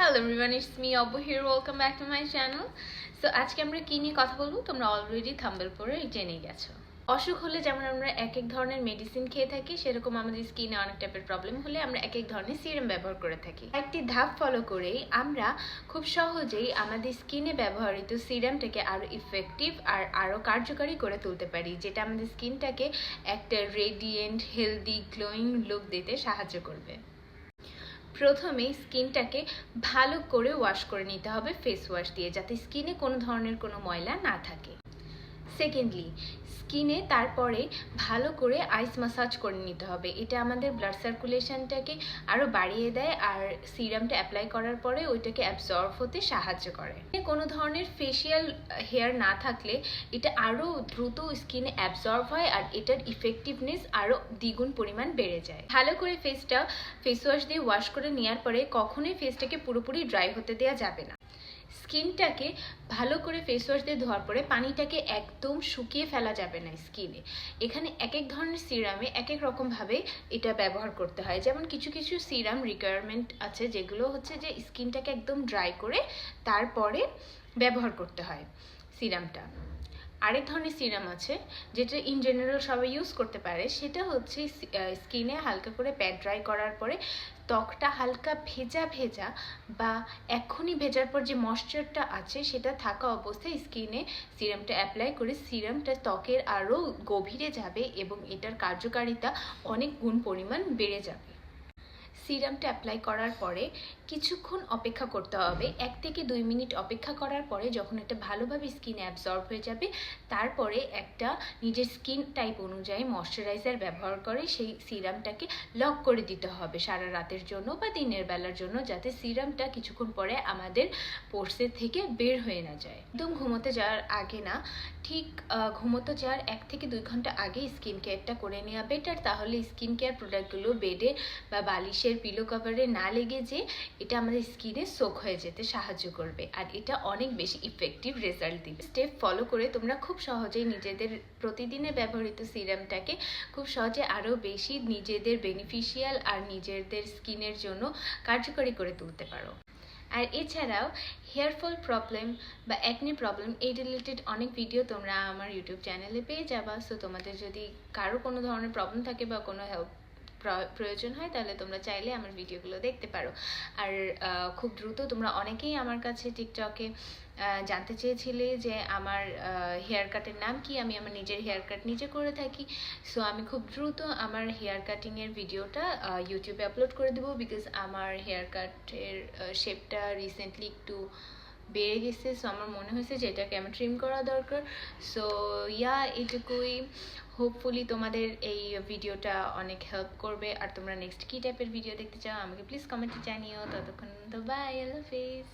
Hello everyone, it's me Abbu here. Welcome back to my channel. So আজকে আমরা কি নিয়ে কথা বলবো তোমরা অলরেডি থাম্বনেল পড়ে জেনে গেছো। অসুখ হলে যেমন আমরা এক এক ধরনের মেডিসিন খেয়ে থাকি, সেরকম আমাদের স্কিনে অনেক টাইপের প্রবলেম হলে আমরা এক এক ধরনের সিরাম ব্যবহার করে থাকি। একটি ধাপ ফলো করেই আমরা খুব সহজেই আমাদের স্কিনে ব্যবহৃত সিরামটাকে আরো ইফেক্টিভ আর আরো কার্যকরী করে তুলতে পারি, যেটা আমাদের স্কিনটাকে একটা রেডিয়েন্ট, হেলদি, গ্লোয়িং লুক দিতে সাহায্য করবে। প্রথমে স্কিনটাকে ভালো করে ওয়াশ করে নিতে হবে ফেস ওয়াশ দিয়ে, যাতে স্কিনে কোনো ধরনের কোনো ময়লা না থাকে। সেকেন্ডলি, স্কিনে তারপরে ভালো করে আইস ম্যাসাজ করে নিতে হবে। এটা আমাদের ব্লাড সার্কুলেশনটাকে আরও বাড়িয়ে দেয় আর সিরামটা অ্যাপ্লাই করার পরে ওইটাকে অ্যাবজর্ব হতে সাহায্য করে। কোনো ধরনের ফেশিয়াল হেয়ার না থাকলে এটা আরও দ্রুত স্কিনে অ্যাবজর্ব হয় আর এটার ইফেক্টিভনেস আরও দ্বিগুণ পরিমাণ বেড়ে যায়। ভালো করে ফেস ওয়াশ দিয়ে ওয়াশ করে নেওয়ার পরে কখনোই ফেসটাকে পুরোপুরি ড্রাই হতে দেওয়া যাবে না। স্কিনটাকে ভালো করে ফেস ওয়াশ দিয়ে ধোয়ার পরে পানিটাকে একদম শুকিয়ে ফেলা যাবে না স্কিনে। এখানে এক এক ধরনের সিরামে এক এক রকমভাবে এটা ব্যবহার করতে হয়। যেমন কিছু কিছু সিরাম রিকোয়ারমেন্ট আছে যেগুলো হচ্ছে যে স্কিনটাকে একদম ড্রাই করে তারপরে ব্যবহার করতে হয় সিরামটা। আরেক ধরনের সিরাম আছে যেটা ইন জেনারেল সবাই ইউজ করতে পারে, সেটা হচ্ছে স্কিনে হালকা করে প্যাড ড্রাই করার পরে ত্বকটা হালকা ভেজা ভেজা বা এক্ষুনি ভেজার পর যে ময়েশ্চারটা আছে সেটা থাকা অবস্থায় স্কিনে সিরামটা অ্যাপ্লাই করে সিরামটা ত্বকের আরও গভীরে যাবে এবং এটার কার্যকারিতা অনেক গুণ পরিমাণ বেড়ে যাবে। সিরামটা অ্যাপ্লাই করার পরে কিছুক্ষণ অপেক্ষা করতে হবে, 1 থেকে 2 মিনিট অপেক্ষা করার পরে যখন এটা ভালোভাবে স্কিনে অ্যাবজর্ব হয়ে যাবে, তারপরে একটা নিজের স্কিন টাইপ অনুযায়ী ময়শ্চারাইজার ব্যবহার করে সেই সিরামটাকে লক করে দিতে হবে সারা রাতের জন্য বা দিনের বেলার জন্য, যাতে সিরামটা কিছুক্ষণ পরে আমাদের পোর্সের থেকে বের হয়ে না যায়। একদম ঘুমোতে যাওয়ার আগে না, ঠিক ঘুমোতে যাওয়ার 1 থেকে 2 ঘন্টা আগে স্কিন কেয়ারটা করে নেওয়া বেটার। তাহলে স্কিন কেয়ার প্রোডাক্টগুলো বেডে বা বালিশের পিলো কভারে না লেগে যে এটা আমাদের স্কিনে সোক হয়ে যেতে সাহায্য করবে আর এটা অনেক বেশি ইফেক্টিভ রেজাল্ট দিবে। স্টেপ ফলো করে তোমরা খুব সহজেই নিজেদের প্রতিদিনের ব্যবহৃত সিরামটাকে খুব সহজে আরও বেশি নিজেদের বেনিফিশিয়াল আর নিজেদের স্কিনের জন্য কার্যকরী করে তুলতে পারো। আর এছাড়াও হেয়ার ফল প্রবলেম বা অ্যাকনি প্রবলেম এই রিলেটেড অনেক ভিডিও তোমরা আমার ইউটিউব চ্যানেলে পেয়ে যাবা। সো তোমাদের যদি কারো কোনো ধরনের প্রবলেম থাকে বা কোনো হেল্প প্রয়োজন হয় তাহলে তোমরা চাইলে আমার ভিডিওগুলো দেখতে পারো। আর খুব দ্রুত তোমরা অনেকেই আমার কাছে টিকটকে জানতে চেয়েছিলে যে আমার হেয়ার কাটের নাম কি। আমি আমার নিজের হেয়ার কাট নিজে করে থাকি। সো আমি খুব দ্রুত আমার হেয়ার কাটিংয়ের ভিডিওটা ইউটিউবে আপলোড করে দেবো, বিকজ আমার হেয়ার কাটের শেপটা রিসেন্টলি একটু বেড়ে গেছে। সো আমার মনে হয়েছে যে এটাকে আমার ট্রিম করা দরকার। সো এটুকুই। হোপফুলি তোমাদের এই ভিডিওটা অনেক হেল্প করবে। আর তোমরা নেক্সট কী টাইপের ভিডিও দেখতে চাও আমাকে প্লিজ কমেন্টে জানিও। ততক্ষণ তো বাই, আল্লাহ হাফেজ।